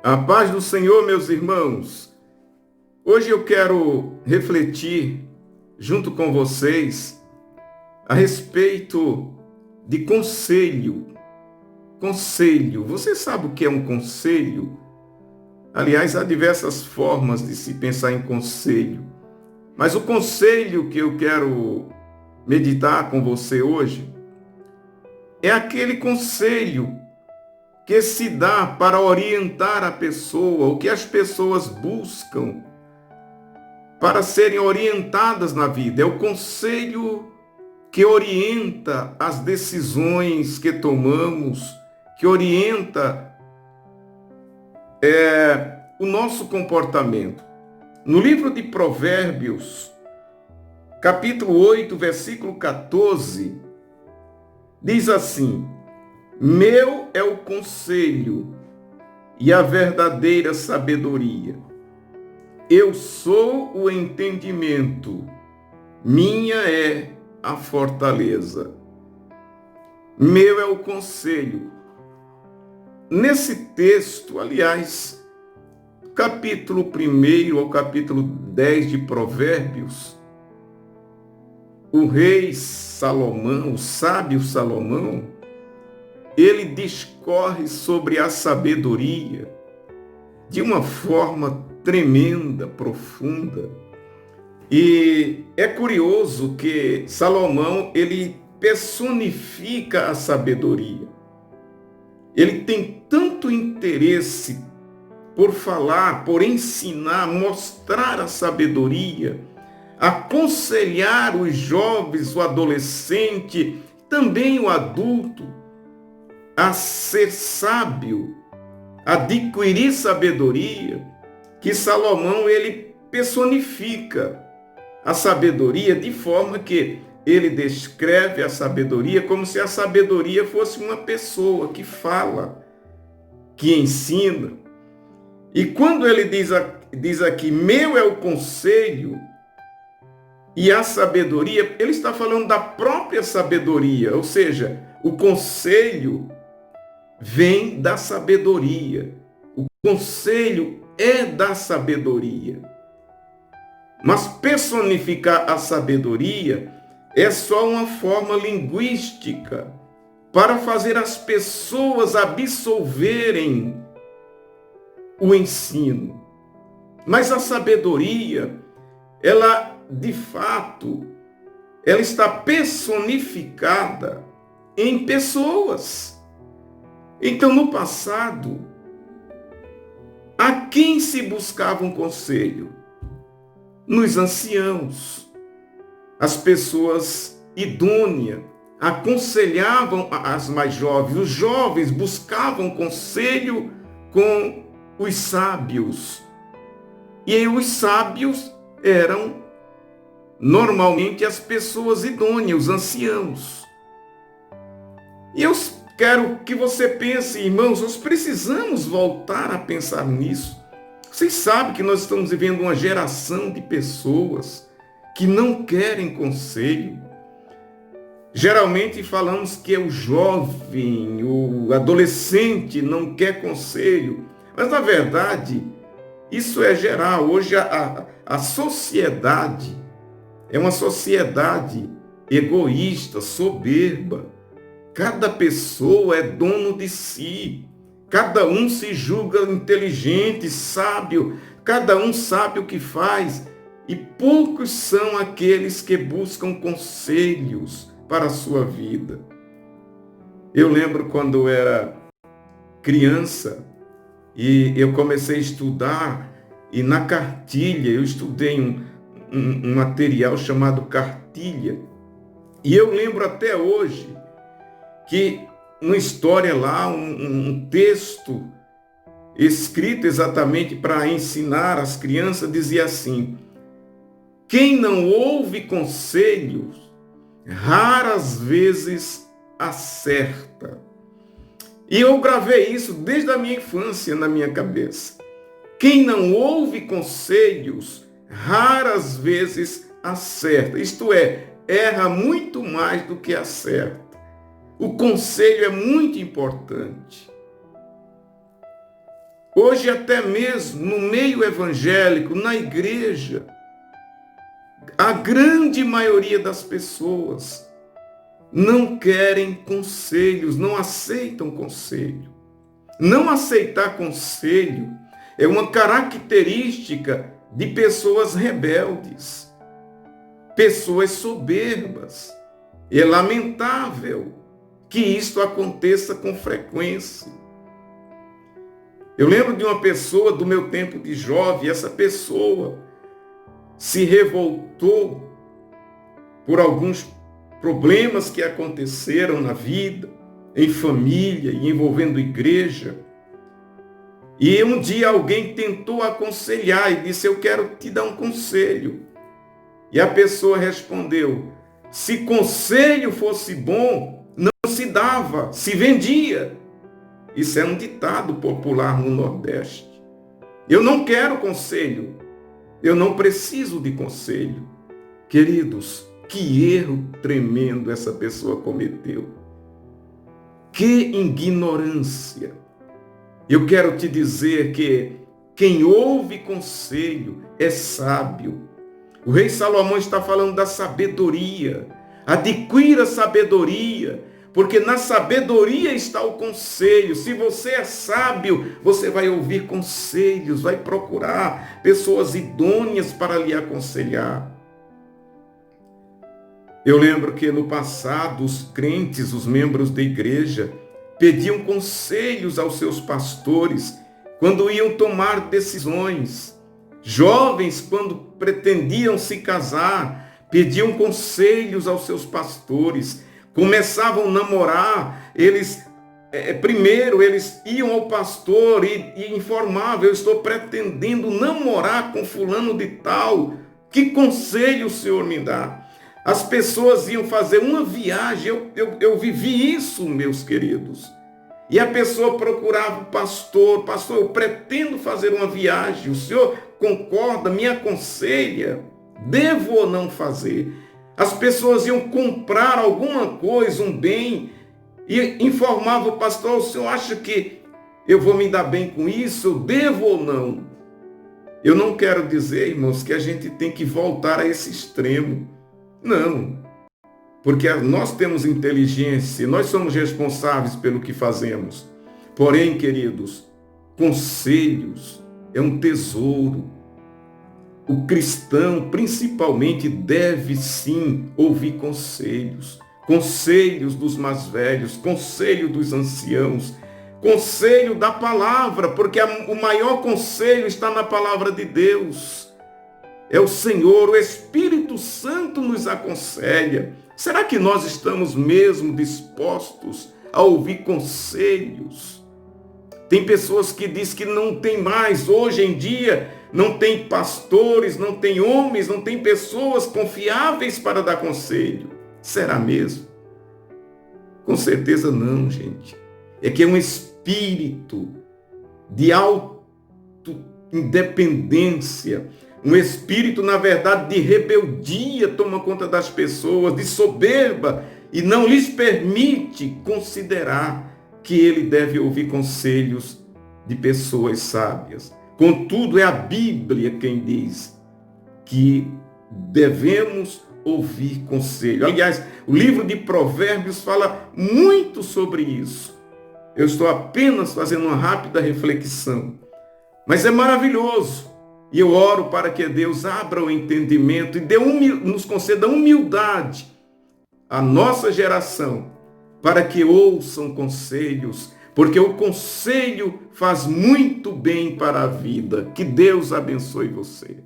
A paz do Senhor, meus irmãos. Hoje eu quero refletir junto com vocês a respeito de conselho. Conselho. Você sabe o que é um conselho? Aliás, há diversas formas de se pensar em conselho. Mas o conselho que eu quero meditar com você hoje é aquele conselho que se dá para orientar a pessoa, o que as pessoas buscam para serem orientadas na vida. É o conselho que orienta as decisões que tomamos, que orienta o nosso comportamento. No livro de Provérbios, capítulo 8, versículo 14, diz assim: meu é o conselho e a verdadeira sabedoria. Eu sou o entendimento, minha é a fortaleza. Meu é o conselho. Nesse texto, aliás, capítulo 1 ao capítulo 10 de Provérbios, o rei Salomão, o sábio Salomão, ele discorre sobre a sabedoria de uma forma tremenda, profunda. E é curioso que Salomão, ele personifica a sabedoria. Ele tem tanto interesse por falar, por ensinar, mostrar a sabedoria, aconselhar os jovens, o adolescente, também o adulto, a ser sábio, adquirir sabedoria, que Salomão ele personifica a sabedoria de forma que ele descreve a sabedoria como se a sabedoria fosse uma pessoa que fala, que ensina. E quando ele diz aqui, meu é o conselho e a sabedoria, ele está falando da própria sabedoria, ou seja, o conselho vem da sabedoria. O conselho é da sabedoria. Mas personificar a sabedoria é só uma forma linguística para fazer as pessoas absorverem o ensino. Mas a sabedoria, ela, de fato, ela está personificada em pessoas. Então, no passado, a quem se buscava um conselho? Nos anciãos. As pessoas idôneas aconselhavam as mais jovens. Os jovens buscavam conselho com os sábios. E os sábios eram normalmente as pessoas idôneas, os anciãos. E eu quero que você pense, irmãos, nós precisamos voltar a pensar nisso. Vocês sabem que nós estamos vivendo uma geração de pessoas que não querem conselho. Geralmente falamos que é o jovem, o adolescente não quer conselho. Mas, na verdade, isso é geral. Hoje a sociedade é uma sociedade egoísta, soberba. Cada pessoa é dono de si. Cada um se julga inteligente, sábio. Cada um sabe o que faz. E poucos são aqueles que buscam conselhos para a sua vida. Eu lembro quando eu era criança e eu comecei a estudar. E na cartilha, eu estudei um material chamado cartilha. E eu lembro até hoje que uma história lá, um texto escrito exatamente para ensinar as crianças, dizia assim: quem não ouve conselhos, raras vezes acerta. E eu gravei isso desde a minha infância na minha cabeça. Quem não ouve conselhos, raras vezes acerta. Isto é, erra muito mais do que acerta. O conselho é muito importante. Hoje, até mesmo no meio evangélico, na igreja, a grande maioria das pessoas não querem conselhos, não aceitam conselho. Não aceitar conselho é uma característica de pessoas rebeldes, pessoas soberbas. É lamentável que isto aconteça com frequência. Eu lembro de uma pessoa do meu tempo de jovem, essa pessoa se revoltou por alguns problemas que aconteceram na vida, em família e envolvendo igreja. E um dia alguém tentou aconselhar e disse: eu quero te dar um conselho. E a pessoa respondeu: se conselho fosse bom, não se dava, se vendia. Isso é um ditado popular no Nordeste. Eu não quero conselho. Eu não preciso de conselho. Queridos, que erro tremendo essa pessoa cometeu. Que ignorância. Eu quero te dizer que quem ouve conselho é sábio. O rei Salomão está falando da sabedoria. Adquira sabedoria, porque na sabedoria está o conselho. Se você é sábio, você vai ouvir conselhos, vai procurar pessoas idôneas para lhe aconselhar. Eu lembro que no passado os crentes, os membros da igreja, pediam conselhos aos seus pastores quando iam tomar decisões. Jovens, quando pretendiam se casar, pediam conselhos aos seus pastores. Começavam a namorar, primeiro eles iam ao pastor e informavam: eu estou pretendendo namorar com fulano de tal, que conselho o senhor me dá? As pessoas iam fazer uma viagem, eu vivi isso, meus queridos. E a pessoa procurava o pastor: pastor, eu pretendo fazer uma viagem, o senhor concorda, me aconselha, devo ou não fazer? As pessoas iam comprar alguma coisa, um bem, e informavam o pastor: o senhor acha que eu vou me dar bem com isso? Eu devo ou não? Eu não quero dizer, irmãos, que a gente tem que voltar a esse extremo. Não, porque nós temos inteligência, nós somos responsáveis pelo que fazemos. Porém, queridos, conselhos é um tesouro. O cristão, principalmente, deve sim ouvir conselhos. Conselhos dos mais velhos, conselho dos anciãos, conselho da palavra, porque o maior conselho está na palavra de Deus. É o Senhor, o Espírito Santo nos aconselha. Será que nós estamos mesmo dispostos a ouvir conselhos? Tem pessoas que dizem que não tem mais, hoje em dia, não tem pastores, não tem homens, não tem pessoas confiáveis para dar conselho. Será mesmo? Com certeza não, gente. É que é um espírito de auto-independência, um espírito, na verdade, de rebeldia toma conta das pessoas, de soberba, e não lhes permite considerar que ele deve ouvir conselhos de pessoas sábias. Contudo, é a Bíblia quem diz que devemos ouvir conselho. Aliás, o livro de Provérbios fala muito sobre isso. Eu estou apenas fazendo uma rápida reflexão. Mas é maravilhoso. E eu oro para que Deus abra o entendimento e nos conceda humildade à nossa geração, para que ouçam conselhos, porque o conselho faz muito bem para a vida. Que Deus abençoe você.